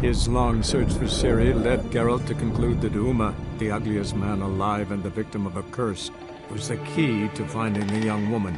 His long search for Ciri led Geralt to conclude that Uma, the ugliest man alive and the victim of a curse, was the key to finding the young woman.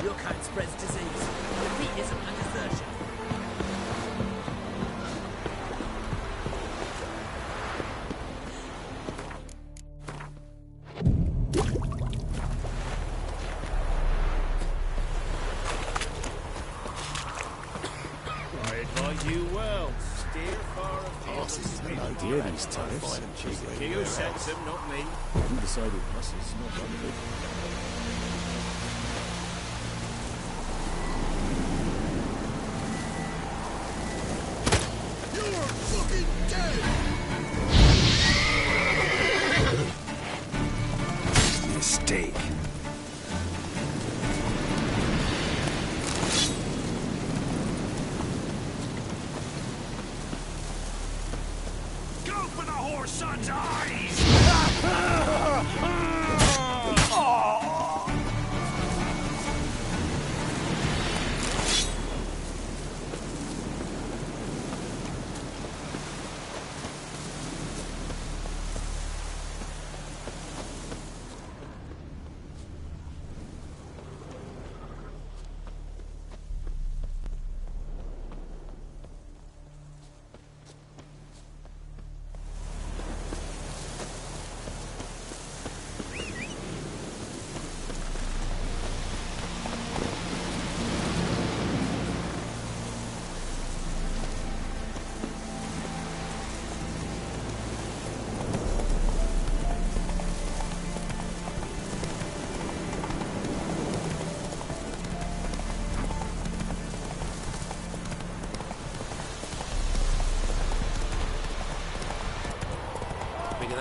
Your kind spreads disease. Defeatism and desertion. I advise you well. Steer far afield. Passes is no idea, these tariffs. King who sets them, not me. Who decided passes, not one of it. Mistake. Go for the horse son's eyes!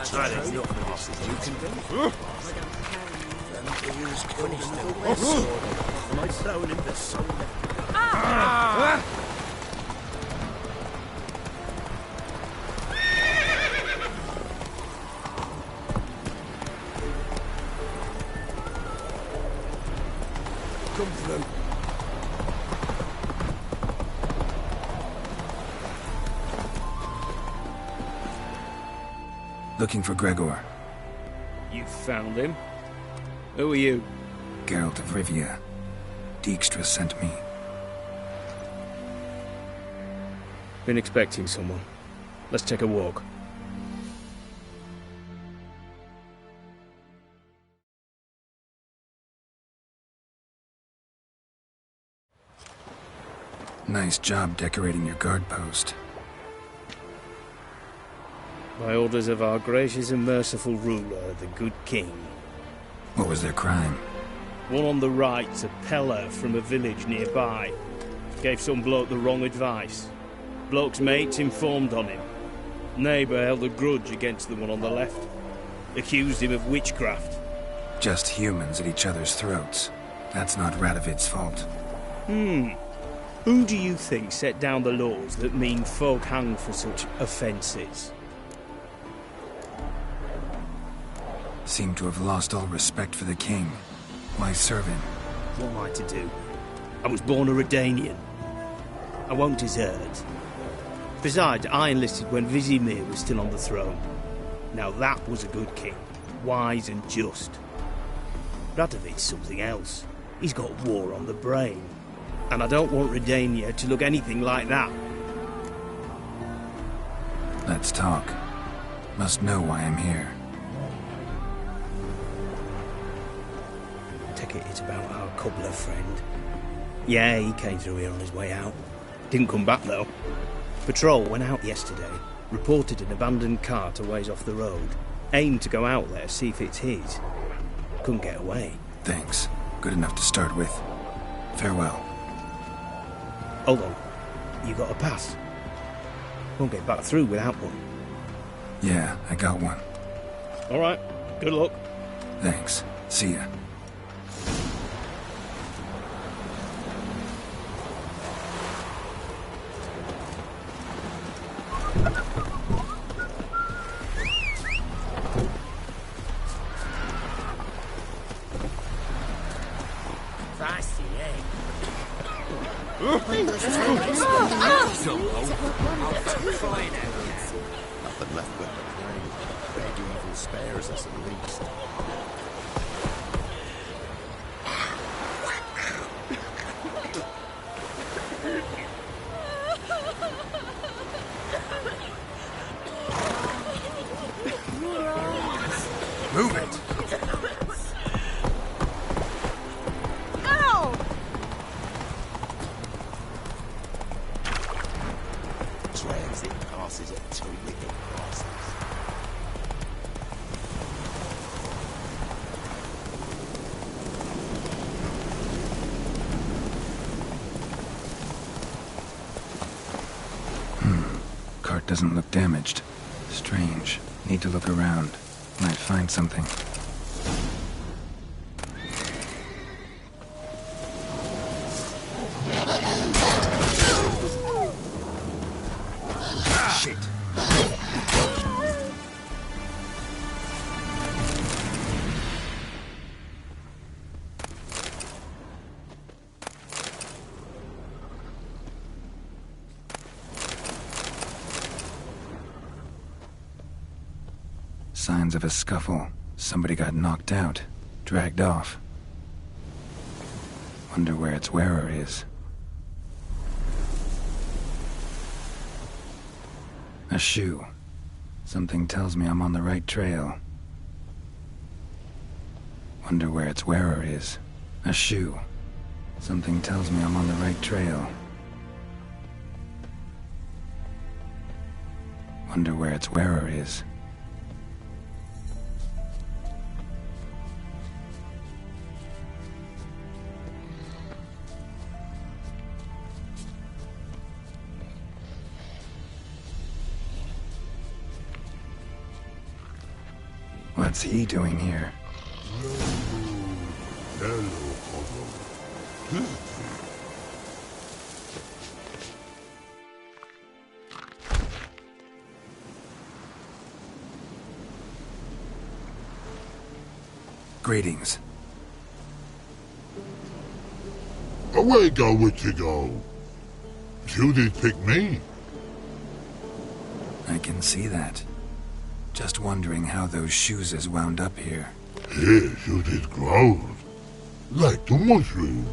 Silence, not the passes you can do. Am I thrown in the sun? come through. Looking for Gregor. You found him? Who are you? Geralt of Rivia. Dijkstra sent me. Been expecting someone. Let's take a walk. Nice job decorating your guard post. By orders of our gracious and merciful ruler, the good king. What was their crime? One on the right's a peller from a village nearby. Gave some bloke the wrong advice. Bloke's mates informed on him. Neighbour held a grudge against the one on the left. Accused him of witchcraft. Just humans at each other's throats. That's not Radovid's fault. Who do you think set down the laws that mean folk hang for such offences? Seem to have lost all respect for the king. Why serve him? What am I to do? I was born a Redanian. I won't desert. Besides, I enlisted when Vizimir was still on the throne. Now that was a good king. Wise and just. Radovid's something else. He's got war on the brain. And I don't want Redania to look anything like that. Let's talk. Must know why I'm here. Take it it's about our cobbler friend. Yeah, he came through here on his way out. Didn't come back though. Patrol went out yesterday. Reported an abandoned cart a ways off the road. Aimed to go out there, see if it's his. Couldn't get away. Thanks. Good enough to start with. Farewell. Hold on. You got a pass? Won't get back through without one. Yeah, I got one. Alright. Good luck. Thanks. See ya. Feisty, eh? Nothing left but the grave. Beg evil spares us at least. Move it! Transit passes at 2 wicked crosses. Cart doesn't look damaged. Strange. Need to look around. Might find something. Shit. Signs of a scuffle. Somebody got knocked out. Dragged off. Wonder where its wearer is. A shoe. Something tells me I'm on the right trail. Wonder where its wearer is. A shoe. Something tells me I'm on the right trail. Wonder where its wearer is. What's he doing here? Greetings. Away go with you go. You did pick me. I can see that. Just wondering how those shoes has wound up here. Yes, you did grow. Like the mushroom.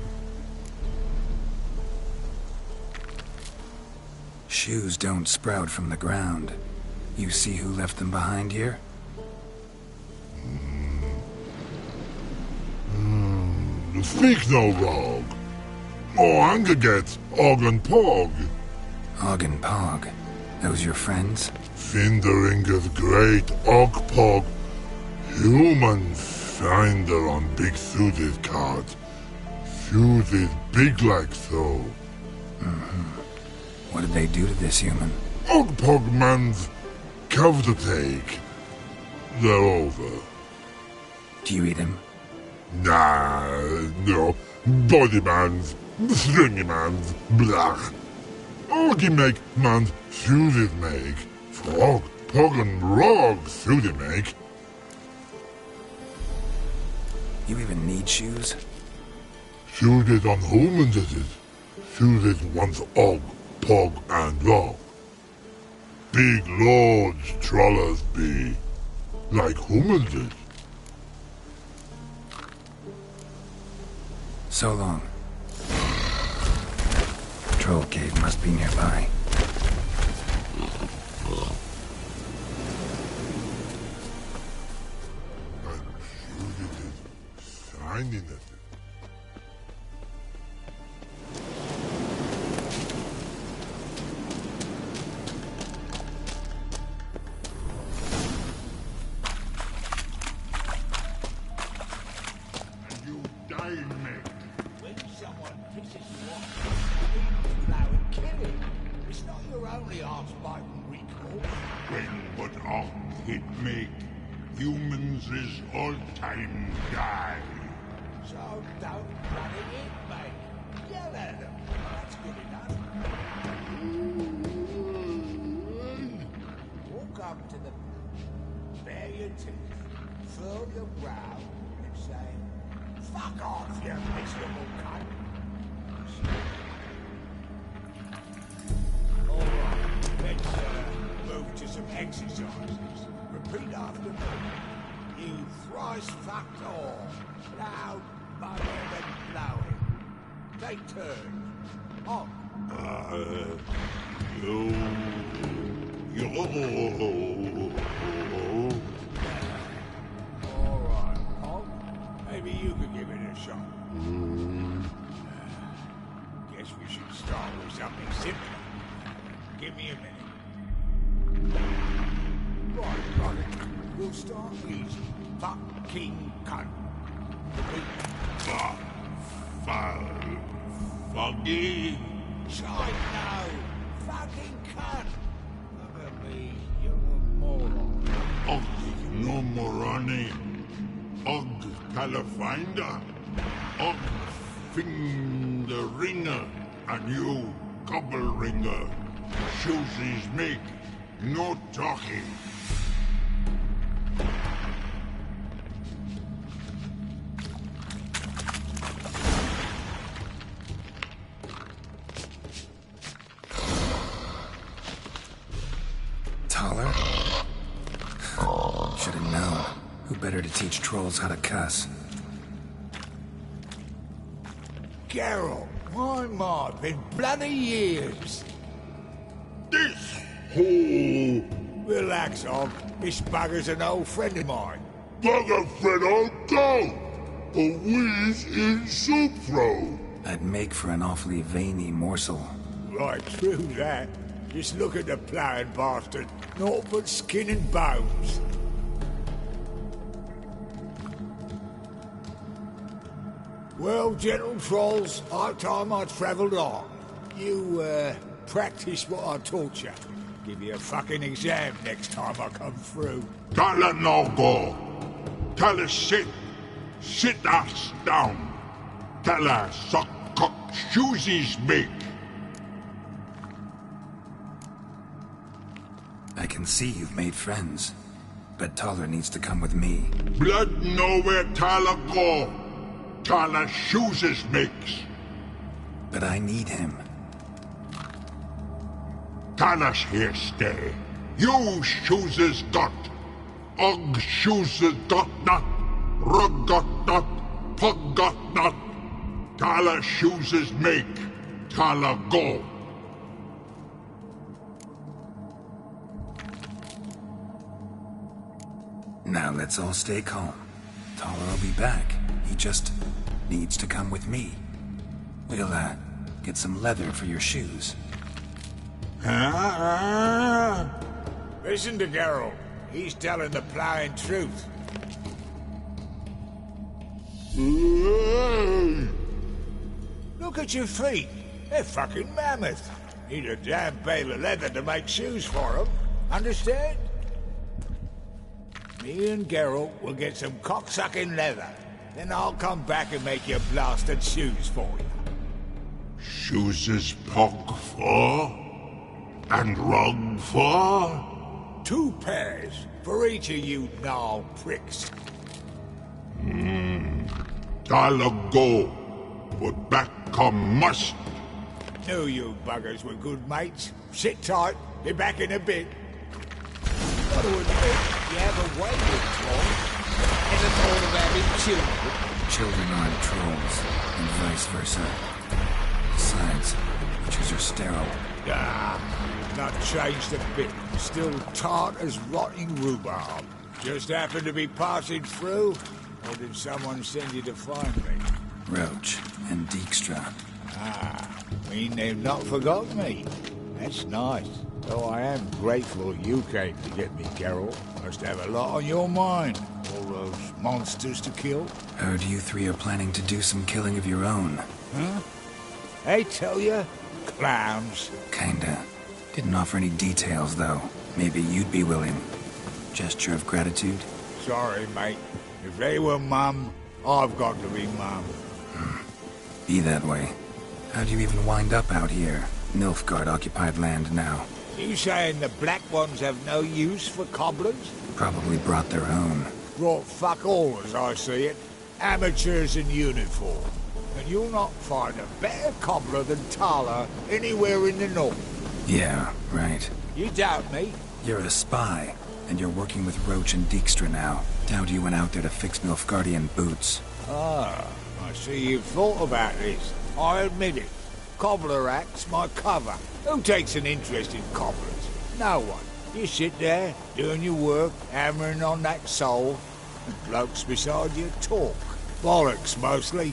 Shoes don't sprout from the ground. You see who left them behind here? Speak no wrong. Oh, anger gets Og and Pog. Og and Pog. Those your friends? Finderinger's great Og Pog. Human finder on big suited card. Suited big like so. What did they do to this human? Og Pog man's cover to take. They're over. Do you eat him? Nah, no. Body man's, stringy man's, blah. Augie make man's suited make. Frog, Pog and Rog suited make. You even need shoes? Suited on humans is it. Suited once Og, Pog and Rog. Big lords trollers be. Like humans is. So long. Troll cave must be nearby. And suited is signing it. And you die, mate. When someone pisses you off, you need to blow and kill him. It's not your only arse-biting recourse. When but Og hit make, humans is all time die. So don't run it in, mate. Yell at them. That's good enough. Walk up to the... bare your teeth, furl your brow, and say, "Fuck off, you miserable cunt." All right, let's move to some exercises. Repeat after me. You thrice fucked all. Loud, mother'd and blowing. Take turns. On. All right, Pog. Maybe you could give it a shot. Guess we should start with something simpler. Give me a minute. Right. We'll start easy. Fucking cunt. Foggy. Shite, no. Fucking cunt. Look at me, you're a moron. Og no moroni. Og Califinder. Og finger ringer. And you gobble ringer. Shoes is make. No talking. Taller? Should have known. Who better to teach trolls how to cuss? Geralt, my, been bloody years. This whole Relax, Og. This bugger's an old friend of mine. bugger Fredo go. A whiz in soup throw. I'd make for an awfully veiny morsel. Right, true that. Just look at the plowing bastard. Naught but skin and bones. Well, gentle trolls, high time I travelled on. You, practice what I taught you. Give you a fucking exam next time I come through. Tala no go. Tala sit. Sit ass down. Tala suck cock shoesies make. I can see you've made friends. But Taller needs to come with me. Blood know where Tala go. Tala shoeses makes. but I need him. Kalash here stay. You chooses dot. Og chooses dot not. Rug got not. Pug got not. Kala chooses make. Kala go. Now let's all stay calm. Tala will be back. He just needs to come with me. We'll, get some leather for your shoes. Listen to Geralt. He's telling the plowing truth. Look at your feet. They're fucking mammoth. Need a damn bale of leather to make shoes for them. Understand? Me and Geralt will get some cocksucking leather. Then I'll come back and make your blasted shoes for you. Chooses pog for? And rug for? 2 pairs for each of you gnarl pricks. Kala go. But back come must. Knew you buggers were good mates. Sit tight. Be back in a bit. Got to admit, you have a way with trolls. Never thought of having children. Children aren't trolls, and vice versa. Besides, witches are sterile. Not changed a bit. Still tart as rotting rhubarb. Just happened to be passing through? Or did someone send you to find me? Roach and Dijkstra. Mean they've not forgotten me. That's nice. Though I am grateful you came to get me, Geralt. Must have a lot on your mind. All those monsters to kill. Heard you 3 are planning to do some killing of your own. Huh? I tell you, clowns. Kinda. Didn't offer any details, though. Maybe you'd be willing. Gesture of gratitude? Sorry, mate. If they were mum, I've got to be mum. Be that way. How'd you even wind up out here? Nilfgaard-occupied land now. You saying the black ones have no use for cobblers? Probably brought their own. Brought fuck all, as I see it. Amateurs in uniform. And you'll not find a better cobbler than Tala anywhere in the north. Yeah, right. You doubt me? You're a spy, and you're working with Roach and Dijkstra now. Doubt you went out there to fix Nilfgaardian boots. I see you've thought about this. I admit it. Cobbler act's my cover. Who takes an interest in cobblers? No one. You sit there, doing your work, hammering on that sole, and blokes beside you talk. Bollocks, mostly.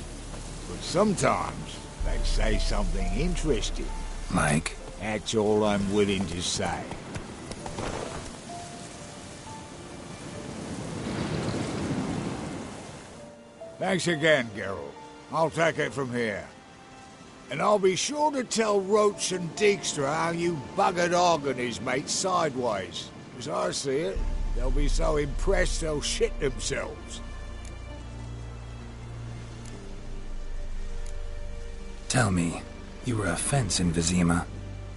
But sometimes they say something interesting. Like? That's all I'm willing to say. Thanks again, Geralt. I'll take it from here. And I'll be sure to tell Roach and Dijkstra how you buggered Og and his mates sideways. As I see it, they'll be so impressed they'll shit themselves. Tell me, you were a fence in Vizima.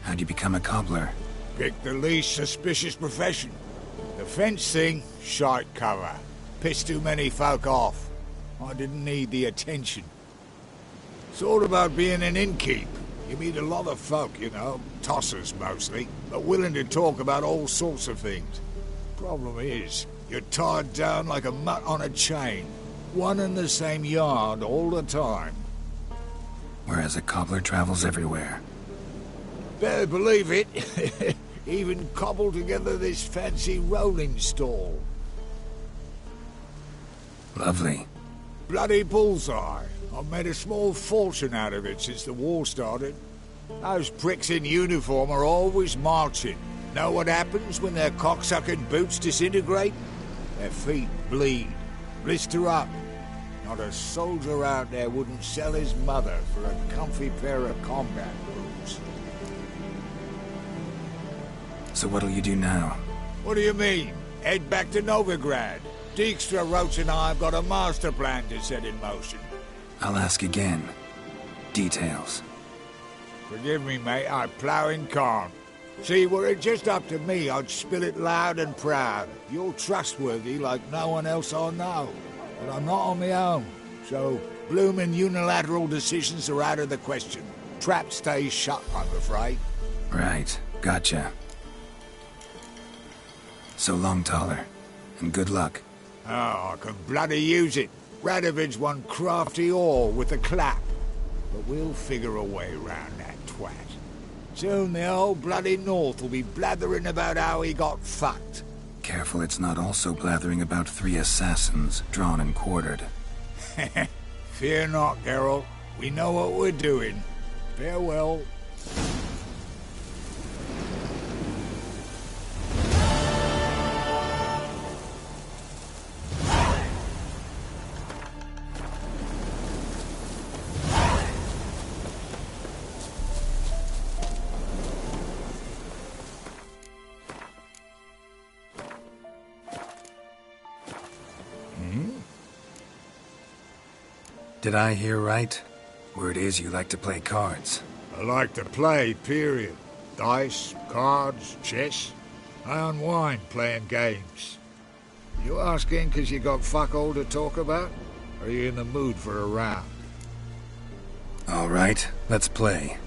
How'd you become a cobbler? Pick the least suspicious profession. The fence thing, shite cover. Pissed too many folk off. I didn't need the attention. It's all about being an innkeep. You meet a lot of folk, you know, tossers mostly, but willing to talk about all sorts of things. Problem is, you're tied down like a mutt on a chain. One and the same yard all the time. Whereas a cobbler travels everywhere. Better believe it. Even cobbled together this fancy rolling stall. Lovely. Bloody bullseye. I've made a small fortune out of it since the war started. Those pricks in uniform are always marching. Know what happens when their cocksucking boots disintegrate? Their feet bleed, blister up. Not a soldier out there wouldn't sell his mother for a comfy pair of combat boots. So what'll you do now? What do you mean? Head back to Novigrad. Dijkstra, Roach and I have got a master plan to set in motion. I'll ask again. Details. Forgive me, mate, I plough in calm. See, were it just up to me, I'd spill it loud and proud. You're trustworthy like no one else I know. But I'm not on my own, so bloomin' unilateral decisions are out of the question. Trap stays shut, I'm afraid. Right, gotcha. So long, Taller, and good luck. Oh, I can bloody use it. Radovid's one crafty ore with a clap. But we'll figure a way round that twat. Soon the whole bloody North will be blathering about how he got fucked. Careful it's not also blathering about 3 assassins drawn and quartered. Fear not, Geralt. We know what we're doing. Farewell. Did I hear right? Word is you like to play cards. I like to play, period. Dice, cards, chess. I unwind playing games. You asking 'cause you got fuck all to talk about? Or are you in the mood for a round? All right, let's play.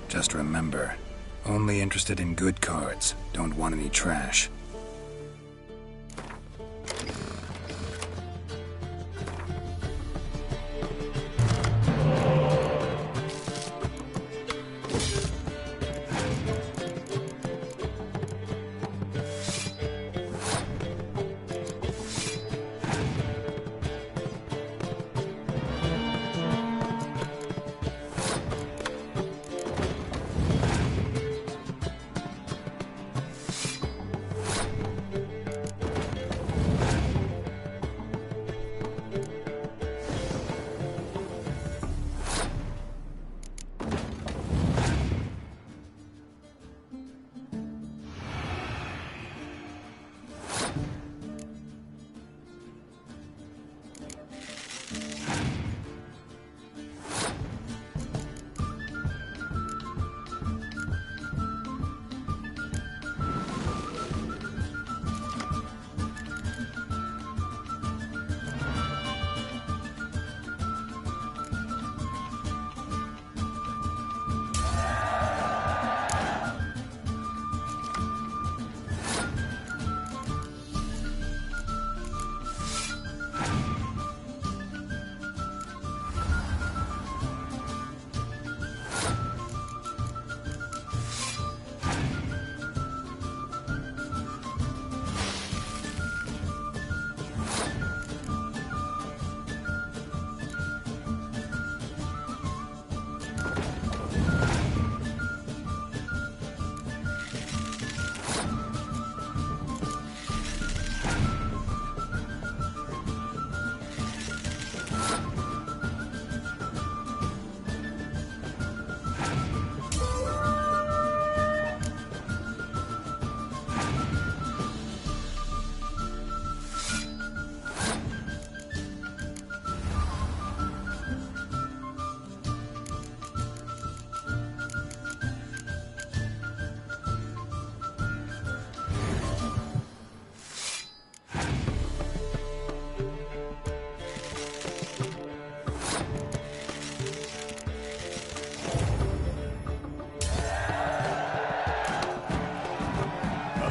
Just remember, only interested in good cards. Don't want any trash.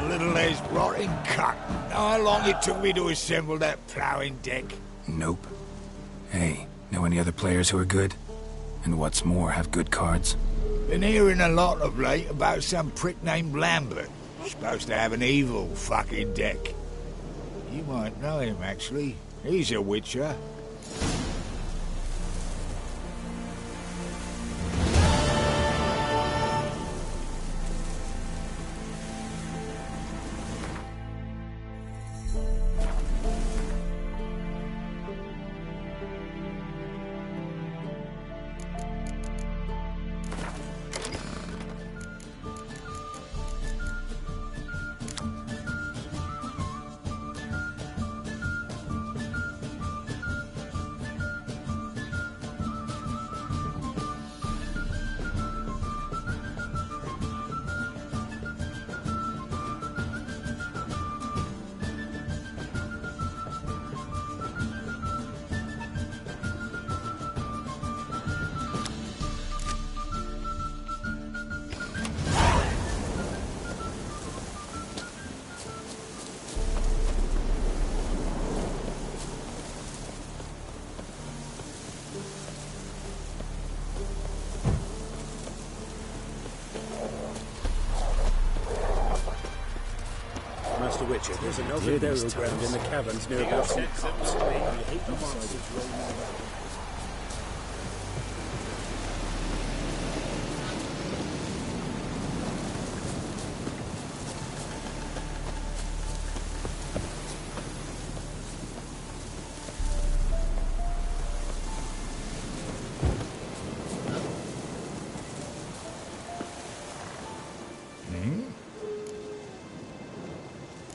Little-ass rotting cunt. Know how long it took me to assemble that ploughing deck? Nope. Hey, know any other players who are good? And what's more, have good cards? Been hearing a lot of late about some prick named Lambert. Supposed to have an evil fucking deck. You might know him, actually. He's a witcher. Richard, there's another burial ground in the caverns near about St. Cops.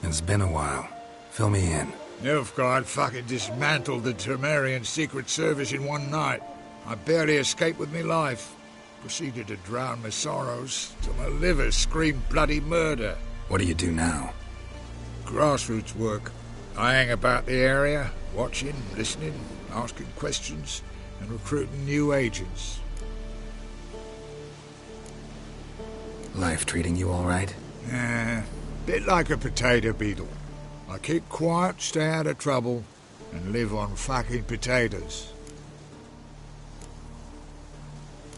It's been a while. Fill me in. Nilfgaard fucking dismantled the Tremerian Secret Service in one night. I barely escaped with my life. Proceeded to drown my sorrows till my liver screamed bloody murder. What do you do now? Grassroots work. I hang about the area, watching, listening, asking questions, and recruiting new agents. Life treating you all right? Bit like a potato beetle. I keep quiet, stay out of trouble, and live on fucking potatoes.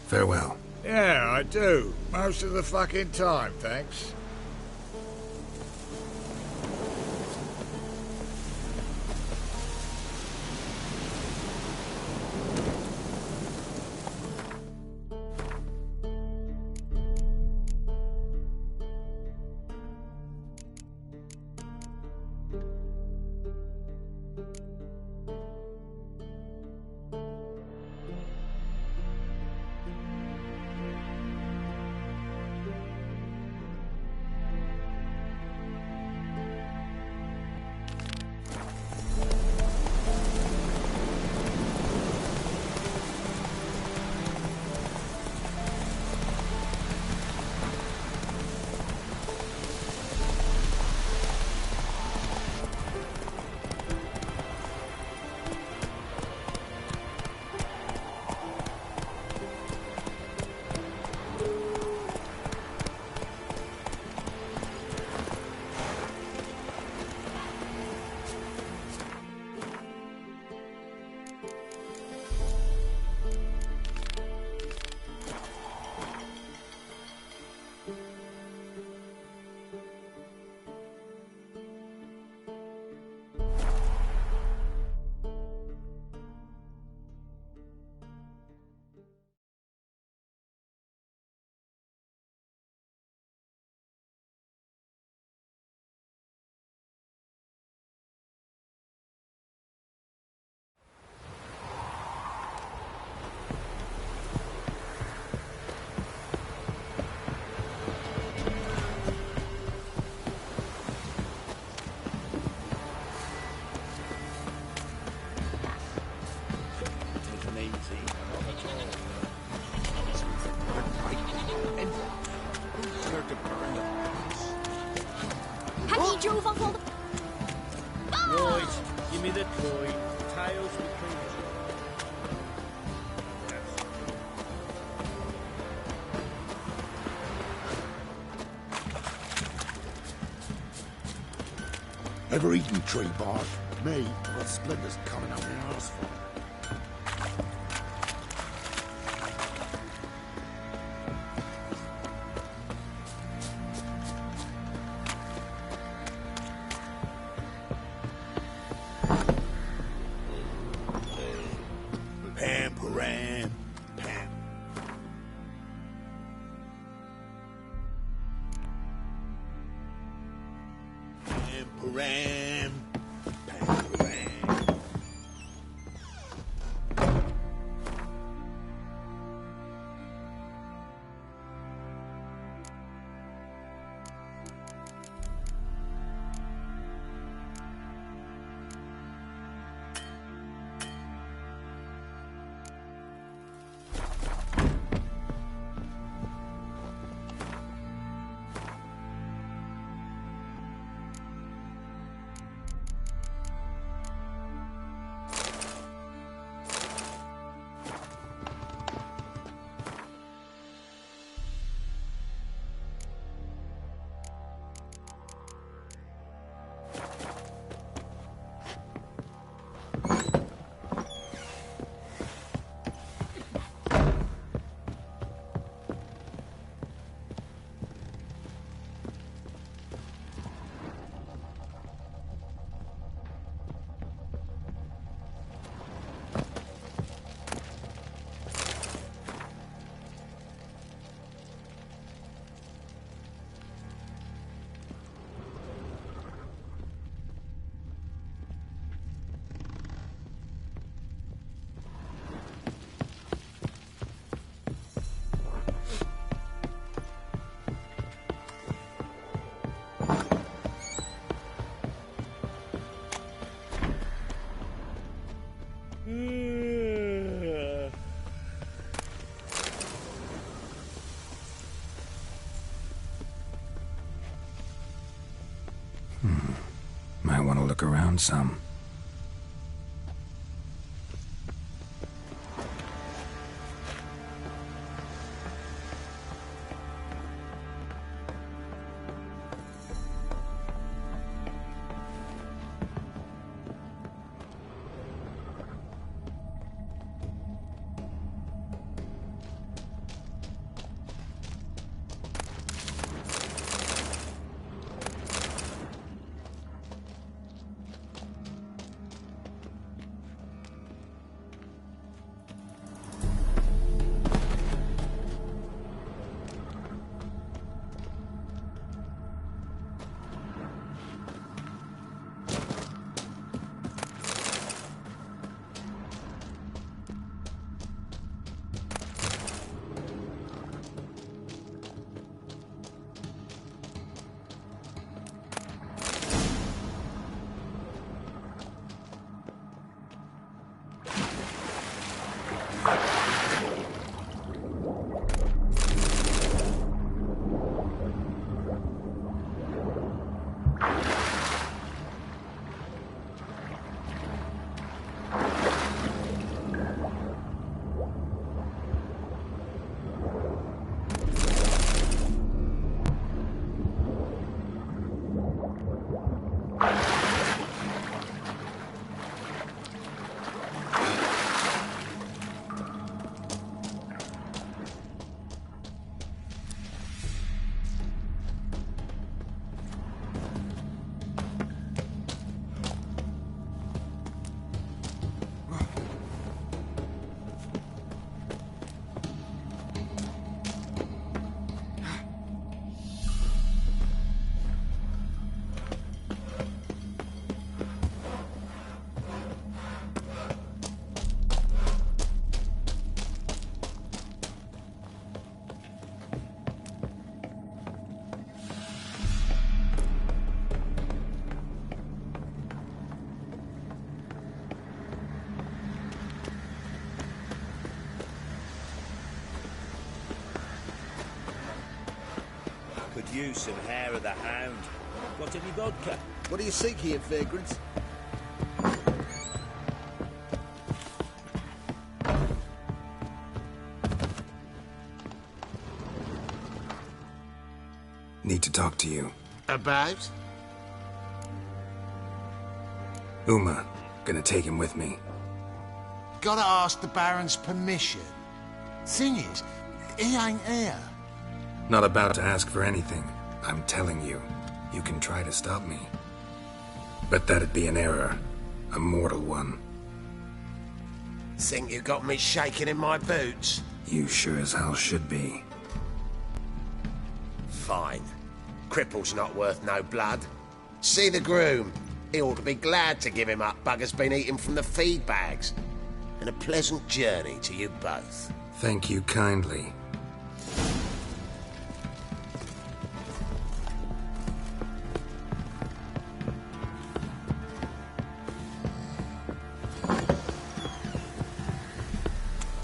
Farewell. Yeah, I do. Most of the fucking time, thanks. Right, give me the toy. Tails with Ever eaten tree bark? Me, I've got splinters coming out my arse for it. Pam, param, pam. Pam, param, pam, param. Might want to look around some. Could use some hair of the hound. Got any vodka? What do you seek here, vagrants? Need to talk to you. About? Uma. Gonna take him with me. Gotta ask the Baron's permission. Thing is, he ain't here. Not about to ask for anything. I'm telling you. You can try to stop me. But that'd be an error. A mortal one. Think you got me shaking in my boots? You sure as hell should be. Fine. Cripple's not worth no blood. See the groom. He ought to be glad to give him up. Bugger's been eating from the feed bags. And a pleasant journey to you both. Thank you kindly.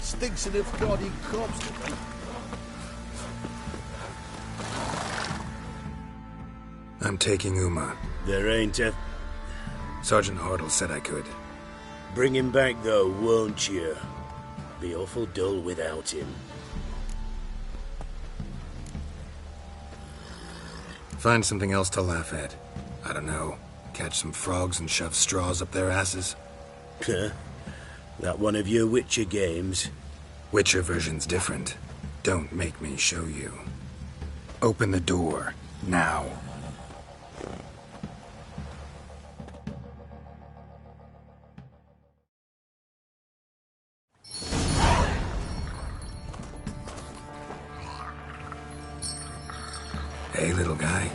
Stinks of bloody corpse to me. I'm taking Uma. There ain't a... Sergeant Hartle said I could. Bring him back, though, won't you? Be awful dull without him. Find something else to laugh at. I don't know. Catch some frogs and shove straws up their asses. Huh? That one of your Witcher games? Witcher version's different. Don't make me show you. Open the door. Now. Hey, little guy.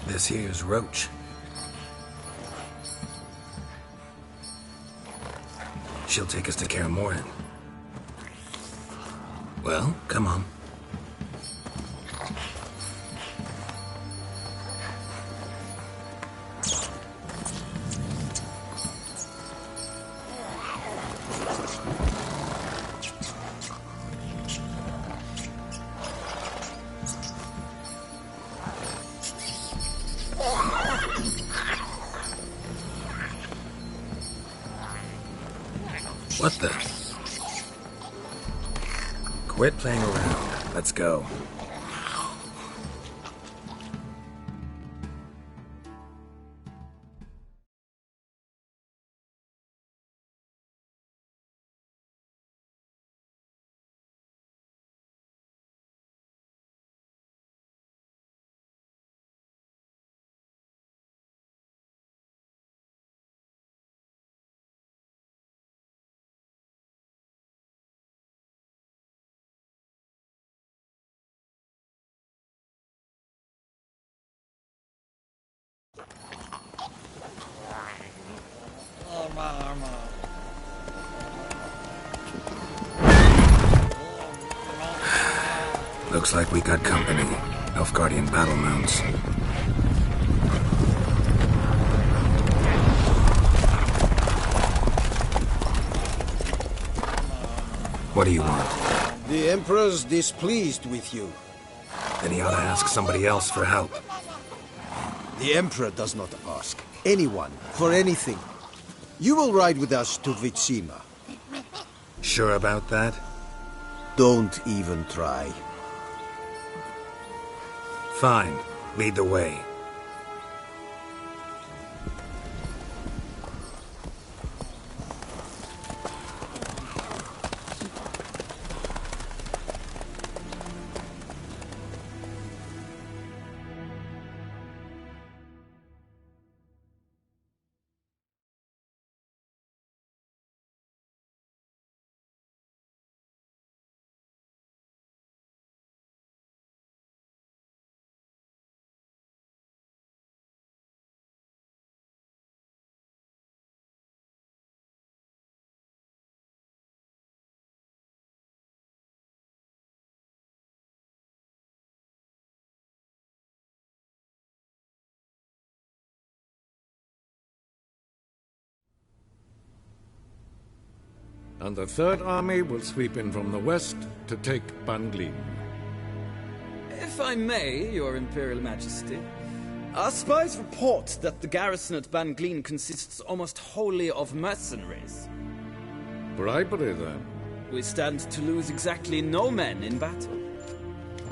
This here's Roach. She'll take us to Kaer Morhen. Well, come on. What the? Quit playing around. Let's go. Looks like we got company. Nilfgaardian battle mounts. What do you want? The Emperor's displeased with you. Then he ought to ask somebody else for help. The Emperor does not ask anyone for anything. You will ride with us to Vitsima. Sure about that? Don't even try. Fine. Lead the way. And the Third Army will sweep in from the west to take Banglin. If I may, Your Imperial Majesty, our spies report that the garrison at Banglin consists almost wholly of mercenaries. Bribery, then. We stand to lose exactly no men in battle.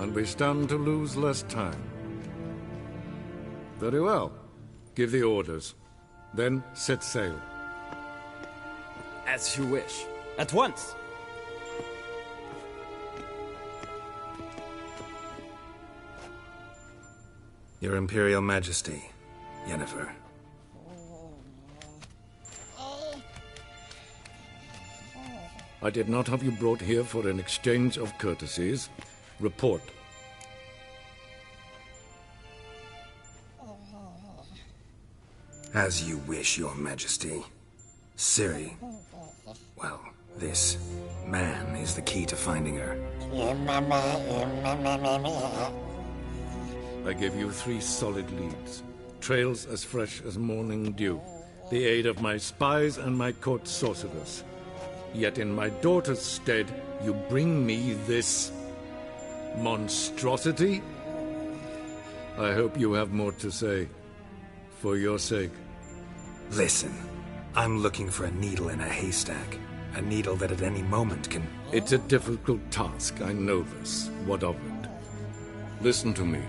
And we stand to lose less time. Very well. Give the orders. Then set sail. As you wish. At once! Your Imperial Majesty, Yennefer. I did not have you brought here for an exchange of courtesies. Report. As you wish, Your Majesty. Ciri. Well, this man is the key to finding her. I give you 3 solid leads. Trails as fresh as morning dew. The aid of my spies and my court sorcerers. Yet in my daughter's stead, you bring me this monstrosity? I hope you have more to say. For your sake. Listen, I'm looking for a needle in a haystack. A needle that at any moment can... It's a difficult task, I know this. What of it? Listen to me.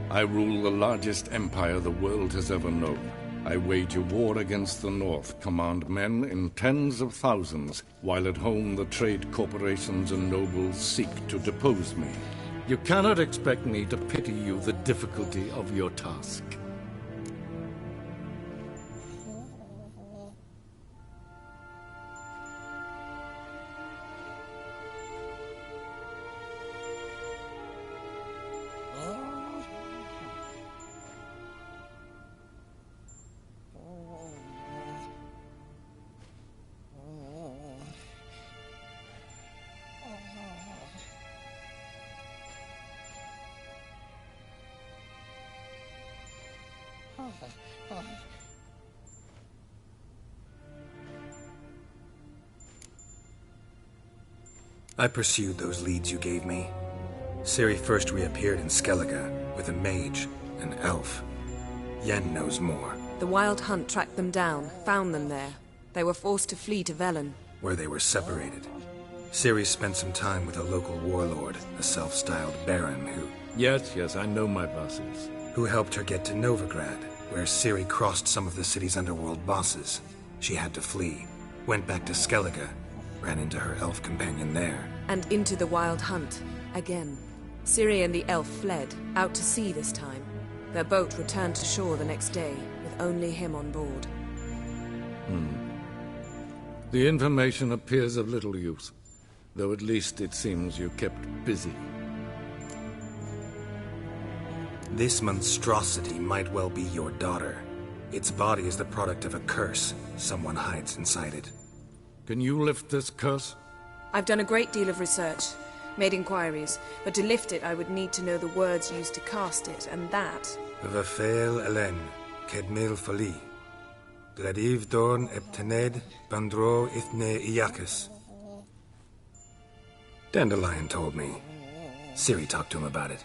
I rule the largest empire the world has ever known. I wage a war against the North, command men in tens of thousands, while at home the trade corporations and nobles seek to depose me. You cannot expect me to pity you the difficulty of your task. I pursued those leads you gave me. Ciri first reappeared in Skellige with a mage, an elf. Yen knows more. The Wild Hunt tracked them down, found them there. They were forced to flee to Velen. Where they were separated. Ciri spent some time with a local warlord, a self-styled baron who... Yes, I know my bosses. Who helped her get to Novigrad, where Ciri crossed some of the city's underworld bosses. She had to flee, went back to Skellige, ran into her elf companion there. And into the Wild Hunt, again. Ciri and the elf fled, out to sea this time. Their boat returned to shore the next day, with only him on board. The information appears of little use, though at least it seems you kept busy. This monstrosity might well be your daughter. Its body is the product of a curse. Someone hides inside it. Can you lift this curse? I've done a great deal of research, made inquiries, but to lift it I would need to know the words used to cast it, and that... Vafeil Elen, Kedmil Fali. Gladiv Dorn Eptened Bandro Ithne Iacus. Dandelion told me. Ciri talked to him about it.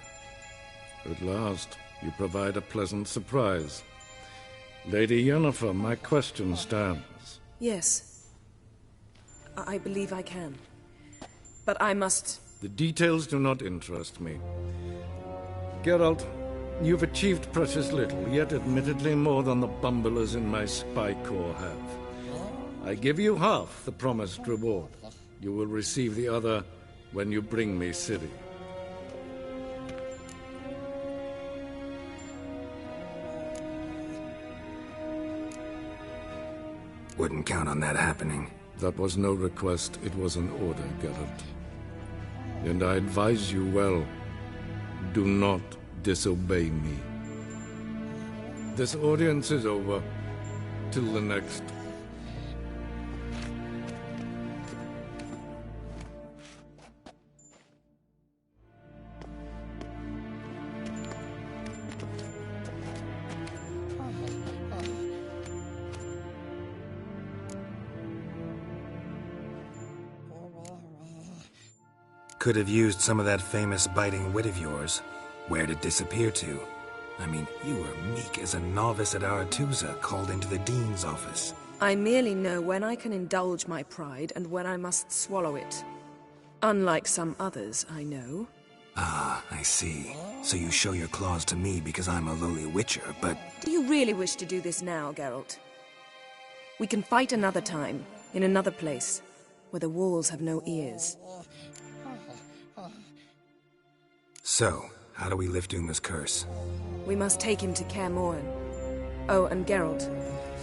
At last, you provide a pleasant surprise. Lady Yennefer, my question stands. Yes. I believe I can. But I must... The details do not interest me. Geralt, you've achieved precious little, yet admittedly more than the bumblers in my spy corps have. I give you half the promised reward. You will receive the other when you bring me Ciri. Wouldn't count on that happening. That was no request, it was an order, Geralt. And I advise you well, do not disobey me. This audience is over. Till the next. Could have used some of that famous biting wit of yours. Where'd it disappear to? I mean, you were meek as a novice at Aretuza called into the Dean's office. I merely know when I can indulge my pride and when I must swallow it. Unlike some others, I know. Ah, I see. So you show your claws to me because I'm a lowly witcher, but... Do you really wish to do this now, Geralt? We can fight another time, in another place, where the walls have no ears. So, how do we lift Uma's curse? We must take him to Kaer Morhen. Oh, and Geralt,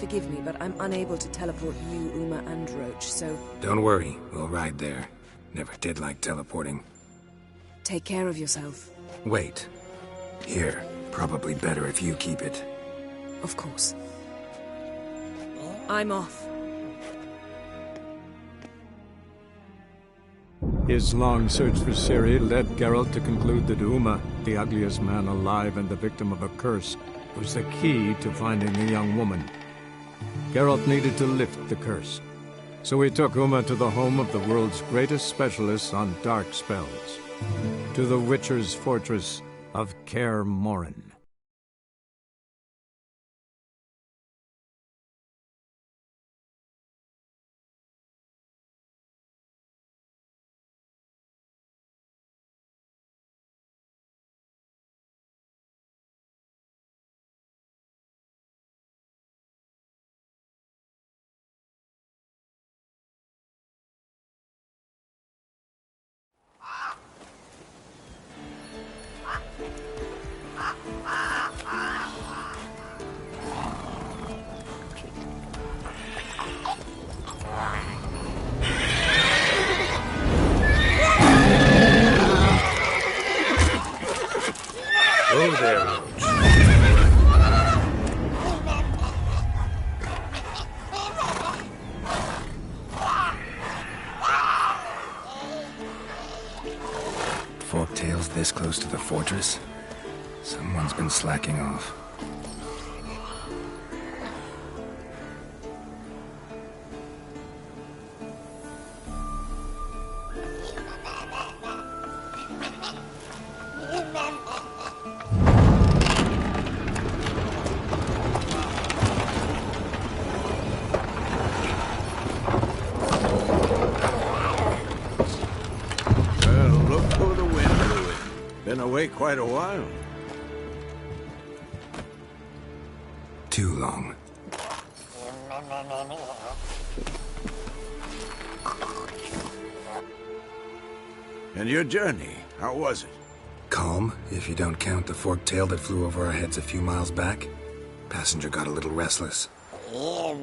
forgive me, but I'm unable to teleport you, Uma, and Roach, so... Don't worry, we'll ride there. Never did like teleporting. Take care of yourself. Wait. Here, probably better if you keep it. Of course. I'm off. His long search for Ciri led Geralt to conclude that Uma, the ugliest man alive and the victim of a curse, was the key to finding the young woman. Geralt needed to lift the curse, so he took Uma to the home of the world's greatest specialists on dark spells, to the Witcher's fortress of Kaer Morhen. Oh, there, Roach. Forktails this close to the fortress? Someone's been slacking off. Been away quite a while. Too long. And your journey, how was it? Calm, if you don't count the forked tail that flew over our heads a few miles back. Passenger got a little restless. What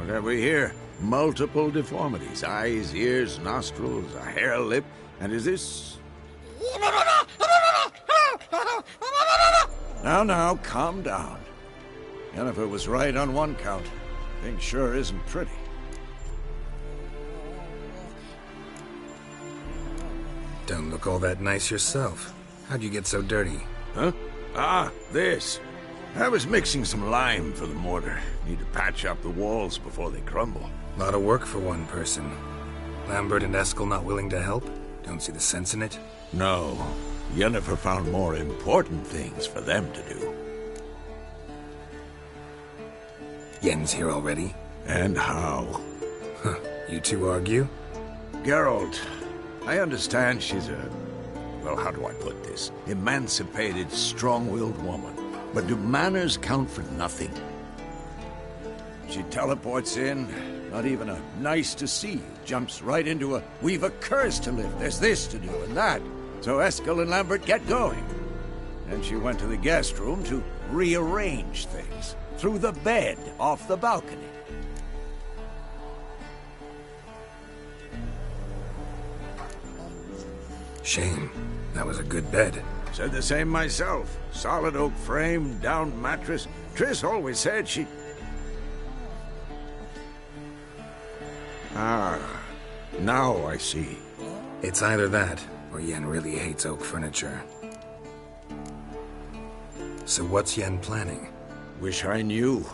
have we here? Multiple deformities. Eyes, ears, nostrils, a hair lip. And is this... Now, calm down. Yennefer was right on one count. Thing sure isn't pretty. Don't look all that nice yourself. How'd you get so dirty? Huh? Ah, this. I was mixing some lime for the mortar. Need to patch up the walls before they crumble. Lot of work for one person. Lambert and Eskel not willing to help? Don't see the sense in it? No. Yennefer found more important things for them to do. Yen's here already? And how? Huh. You two argue? Geralt, I understand she's a... well, how do I put this? Emancipated, strong-willed woman. But do manners count for nothing? She teleports in, not even a nice to see, jumps right into a we've a curse to lift, there's this to do and that. So Eskel and Lambert get going. Then she went to the guest room to rearrange things. Through the bed, off the balcony. Shame. That was a good bed. Said the same myself. Solid oak frame, down mattress. Triss always said she... Ah, now I see. It's either that, or Yen really hates oak furniture. So what's Yen planning? Wish I knew.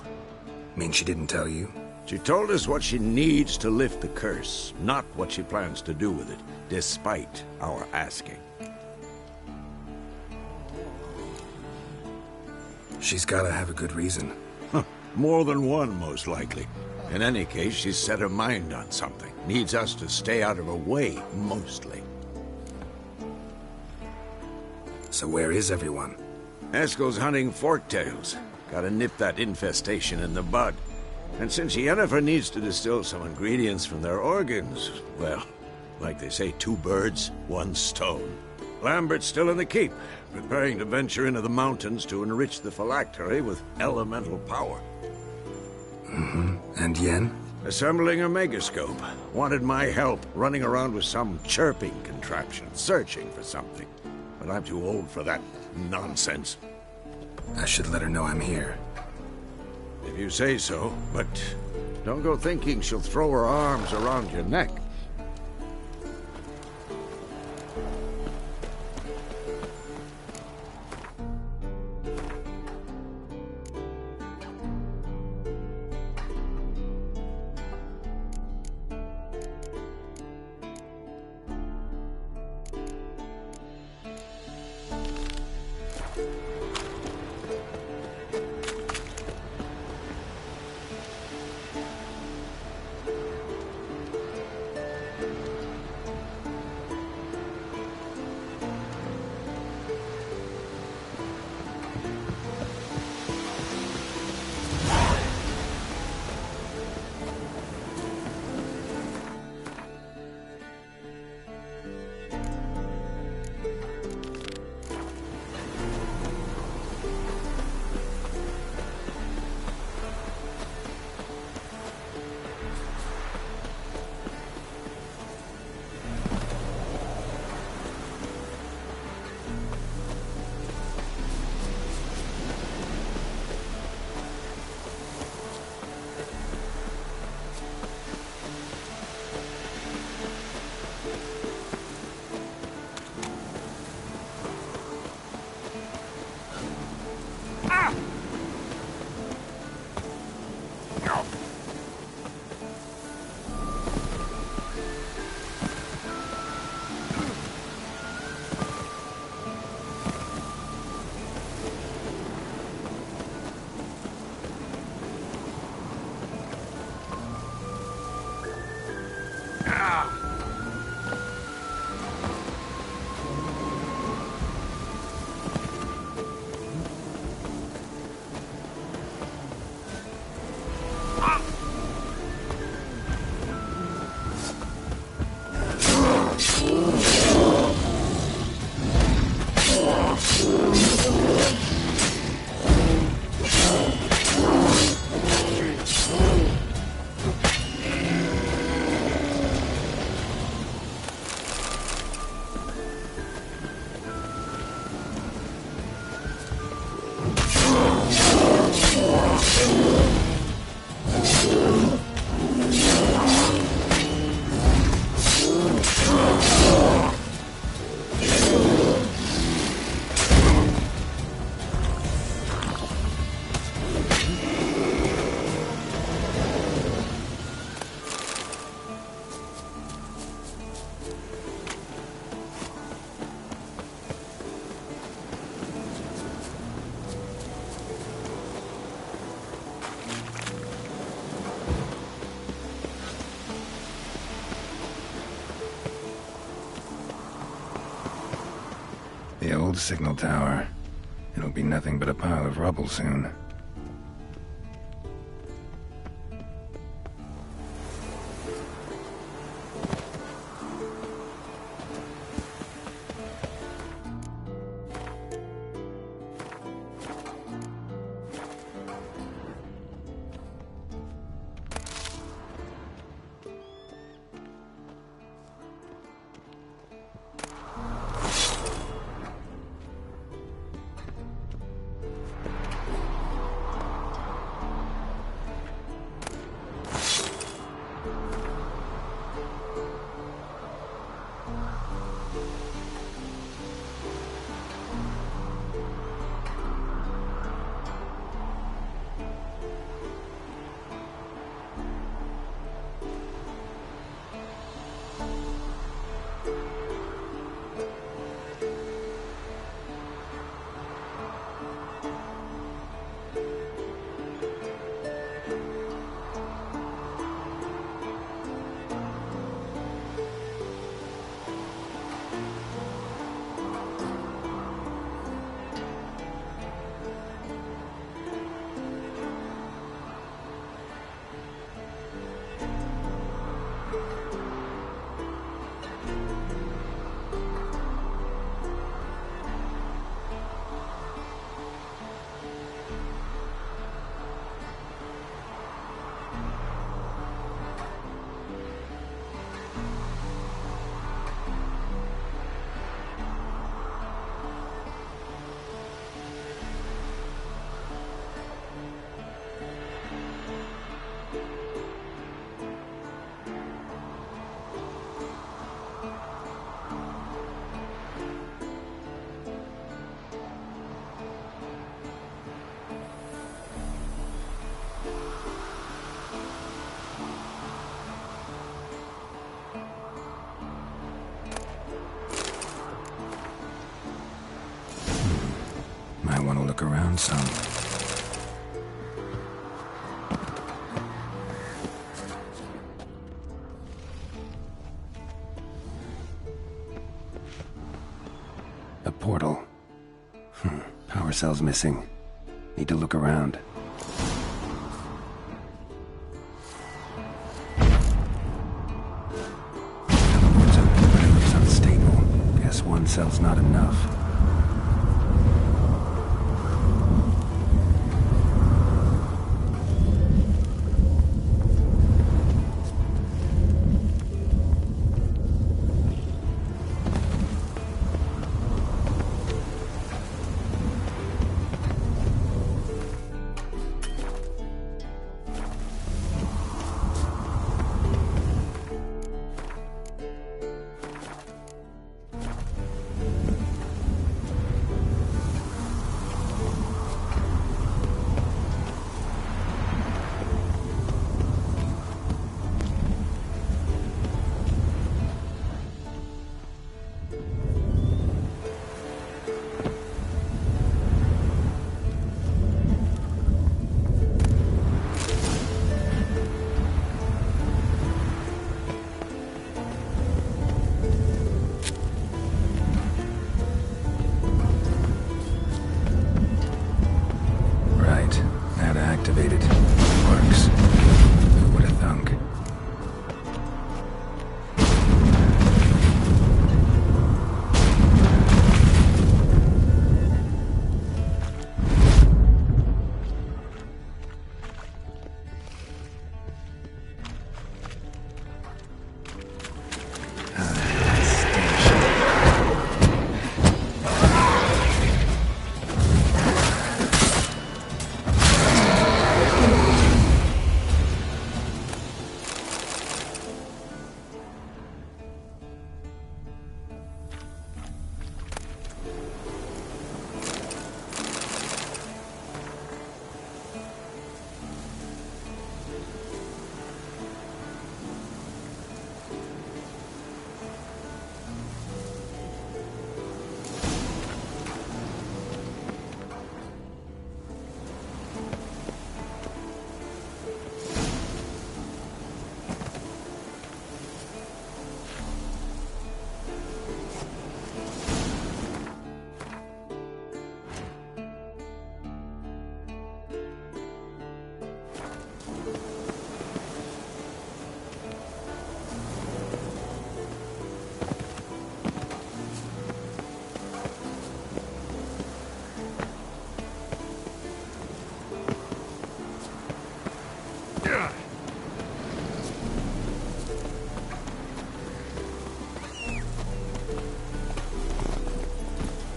Mean she didn't tell you? She told us what she needs to lift the curse, not what she plans to do with it, despite our asking. She's gotta have a good reason. More than one, most likely. In any case, she's set her mind on something. Needs us to stay out of her way, mostly. So where is everyone? Eskel's hunting forktails. Gotta nip that infestation in the bud. And since Yennefer needs to distill some ingredients from their organs, well, like they say, 2 birds, 1 stone. Lambert's still in the keep, preparing to venture into the mountains to enrich the phylactery with elemental power. And Yen? Assembling a megascope. Wanted my help running around with some chirping contraption, searching for something. But I'm too old for that nonsense. I should let her know I'm here. If you say so, but don't go thinking she'll throw her arms around your neck. The old signal tower. It'll be nothing but a pile of rubble soon. Look around some. A portal. Power cell's missing. Need to look around. It's unstable. Guess one cell's not enough.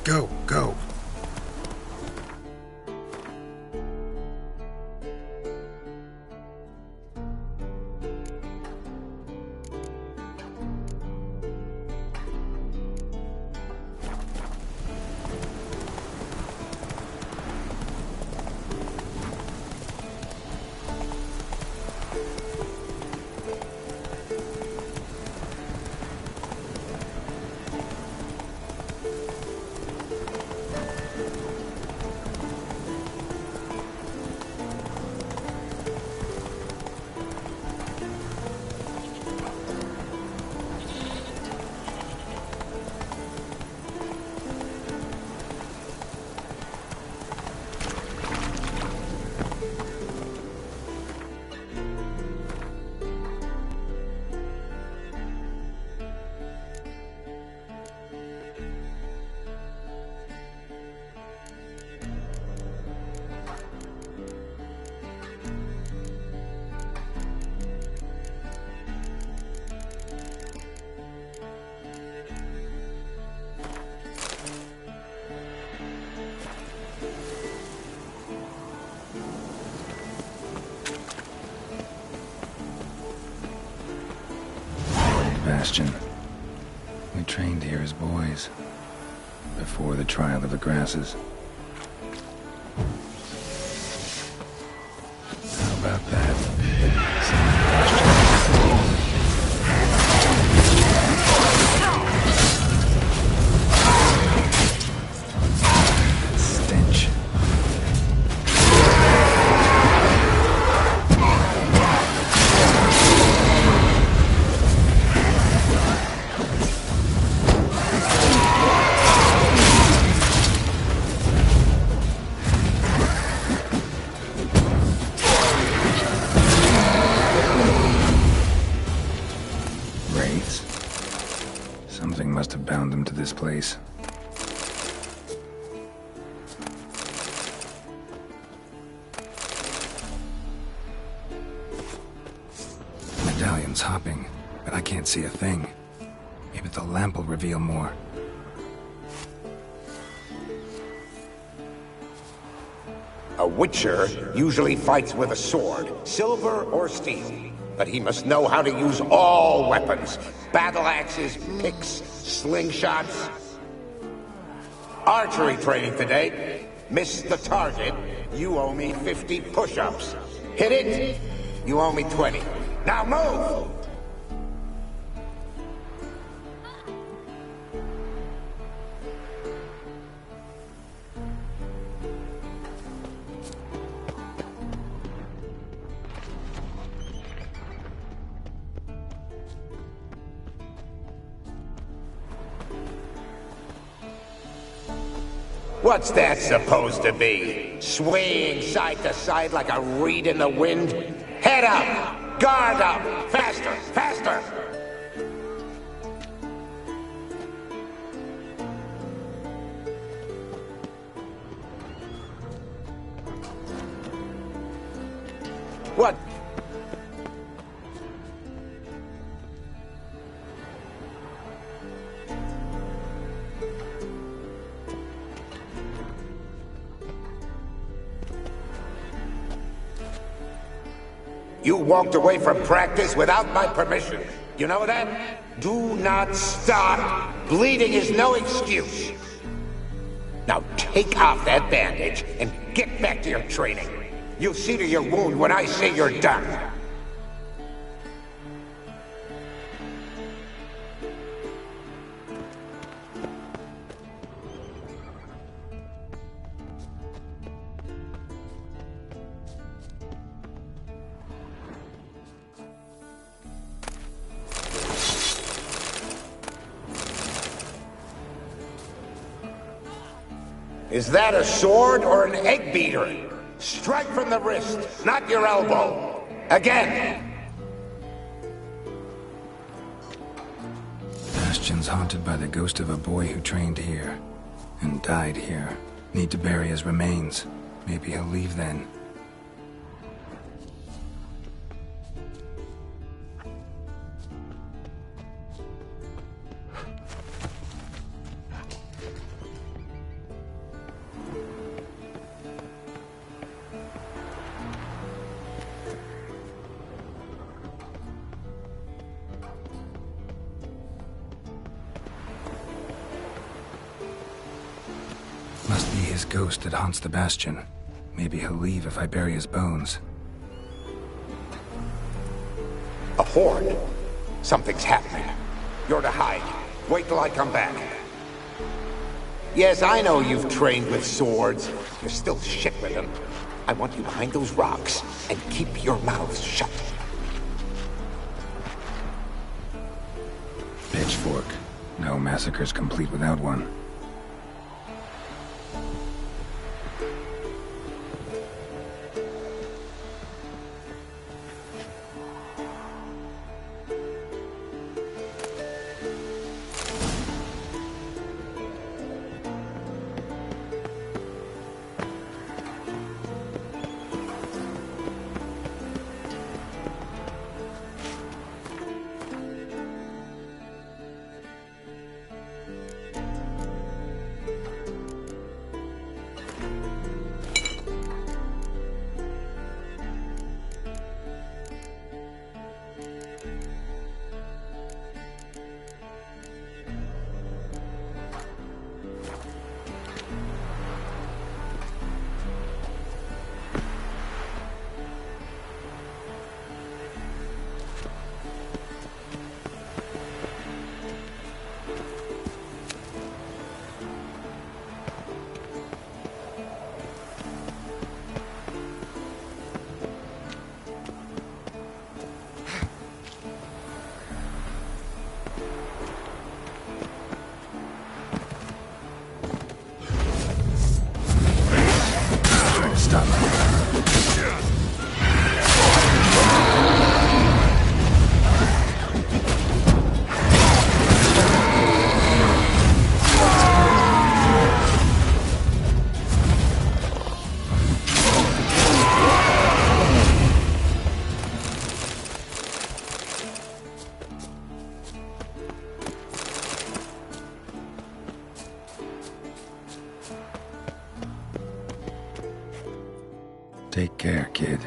Go, go. Bastion. We trained here as boys, before the trial of the grasses. How about that? Stench. Something must have bound them to this place. Medallion's hopping, but I can't see a thing. Maybe the lamp will reveal more. A witcher usually fights with a sword, silver or steel. But he must know how to use all weapons. Battle axes, picks, slingshots. Archery training today. Miss the target, you owe me 50 push-ups. Hit it, you owe me 20. Now move! What's that supposed to be? Swaying side to side like a reed in the wind? Head up! Guard up! Faster! Faster! What? You walked away from practice without my permission. You know that? Do not stop. Bleeding is no excuse. Now take off that bandage and get back to your training. You'll see to your wound when I say you're done. Is that a sword or an egg beater? Strike from the wrist, not your elbow. Again! Bastion's haunted by the ghost of a boy who trained here and died here. Need to bury his remains. Maybe he'll leave then. his ghost that haunts the Bastion. Maybe he'll leave if I bury his bones. A horde? Something's happening. You're to hide. Wait till I come back. Yes, I know you've trained with swords. You're still shit with them. I want you behind those rocks, and keep your mouths shut. Pitchfork. No massacre's complete without one. Take care, kid.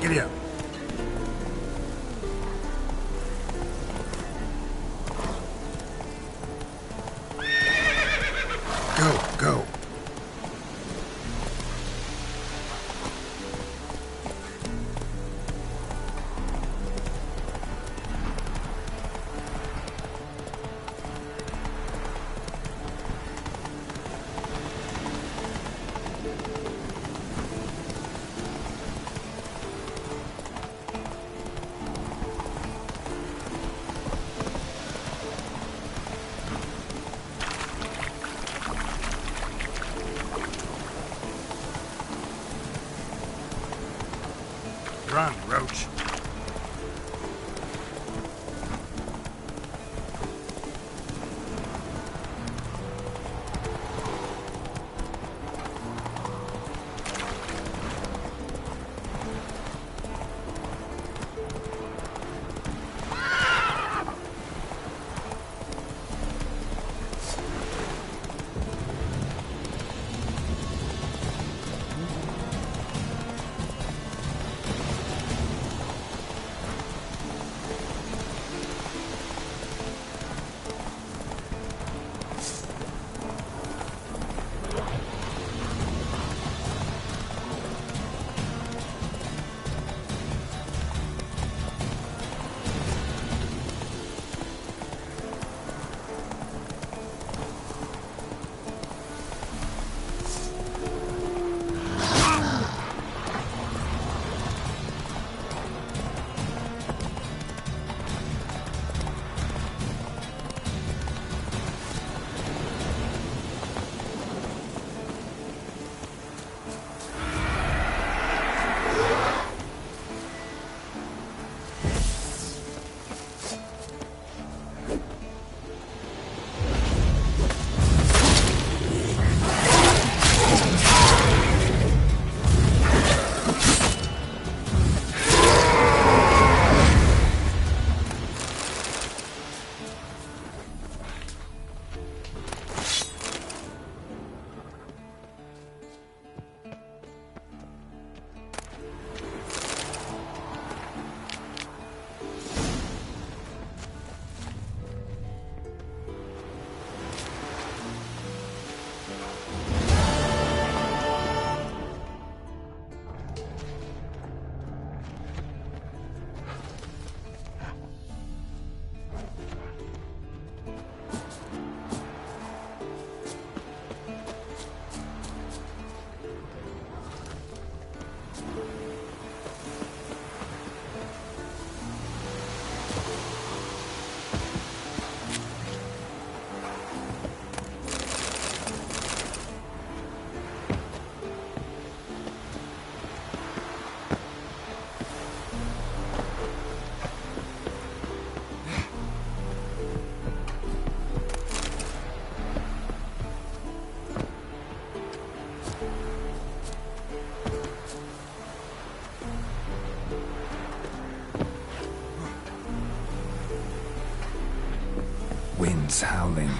Giddy up. Go. Run, Roach. wind's howling.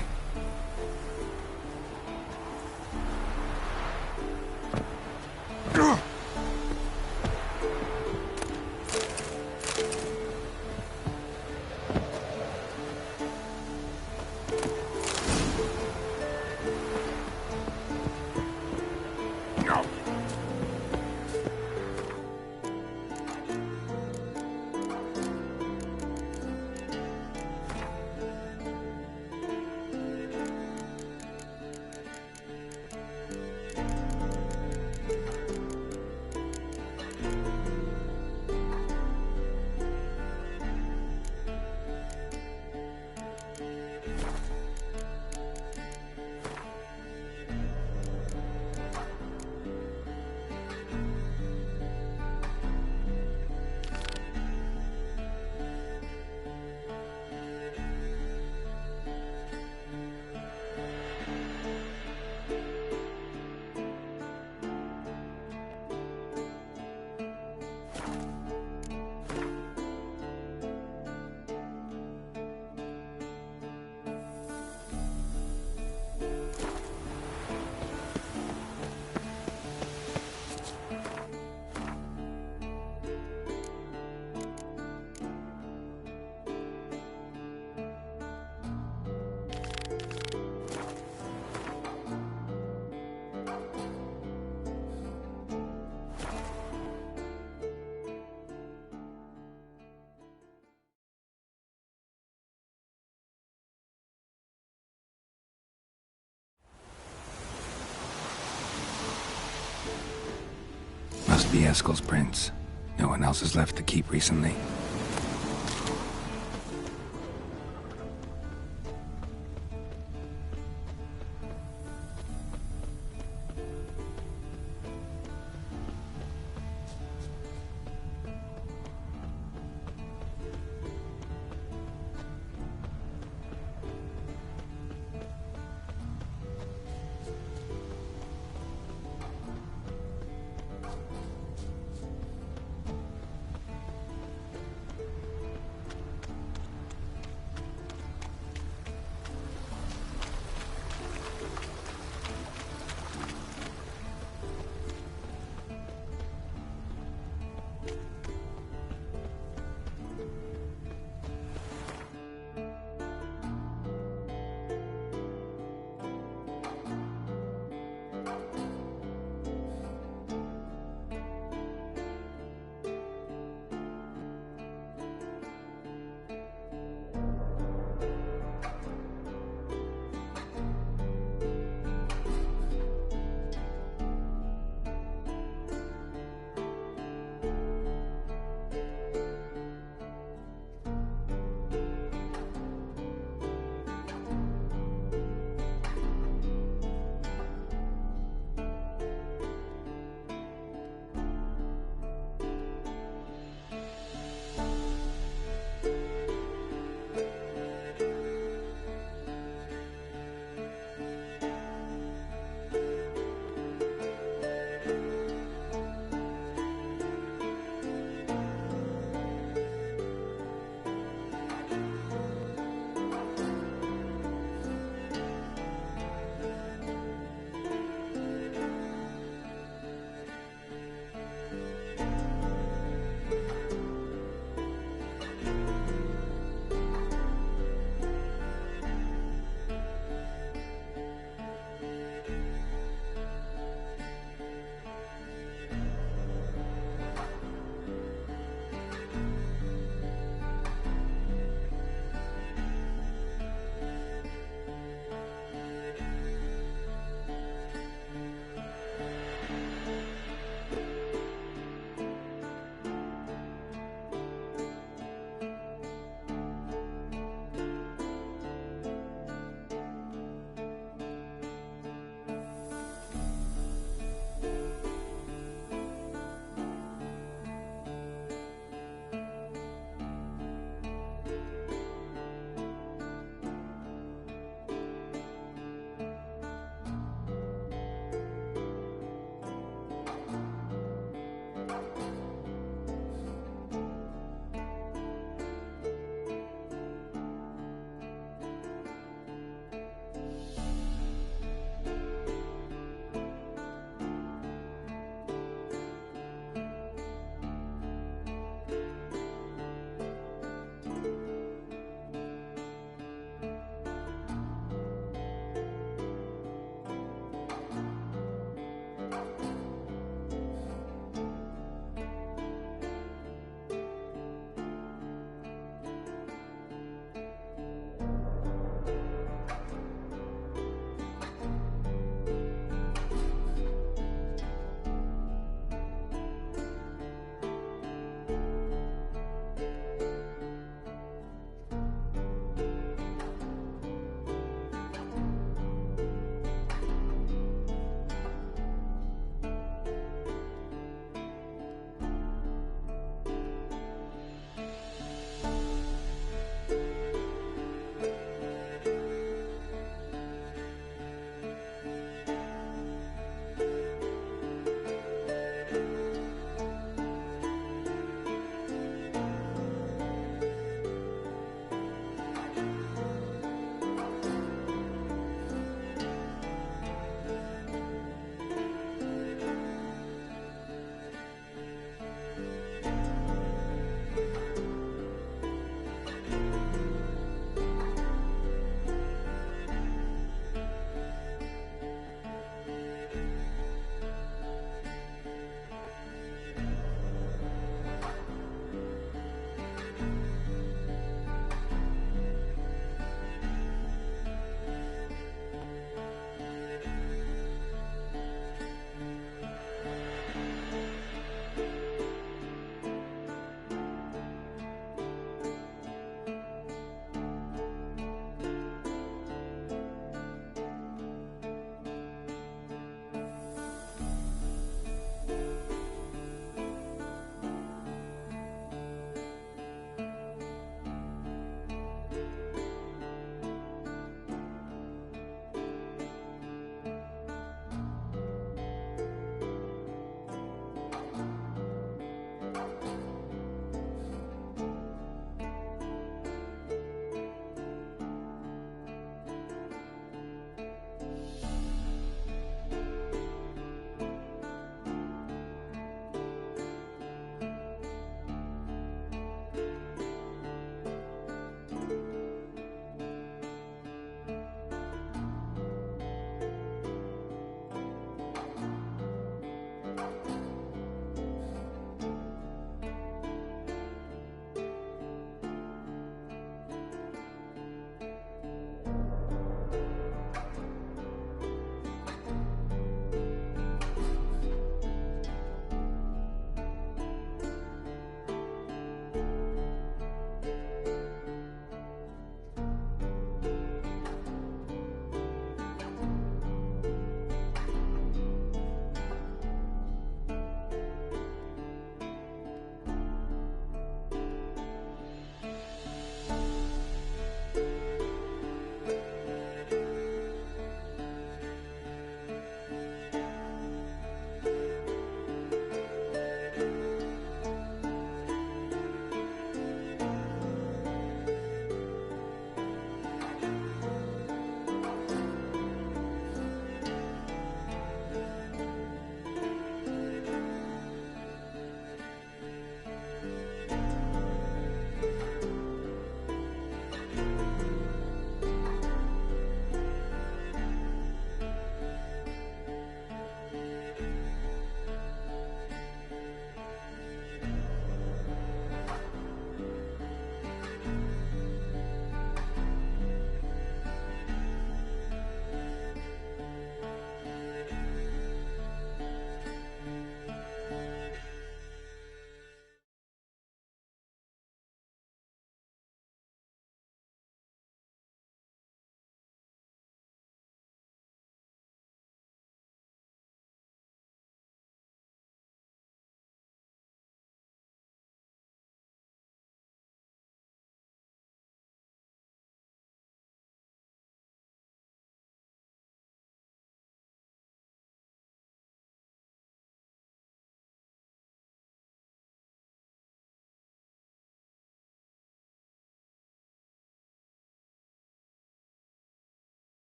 Must be Eskel's prints. No one else has left the keep recently.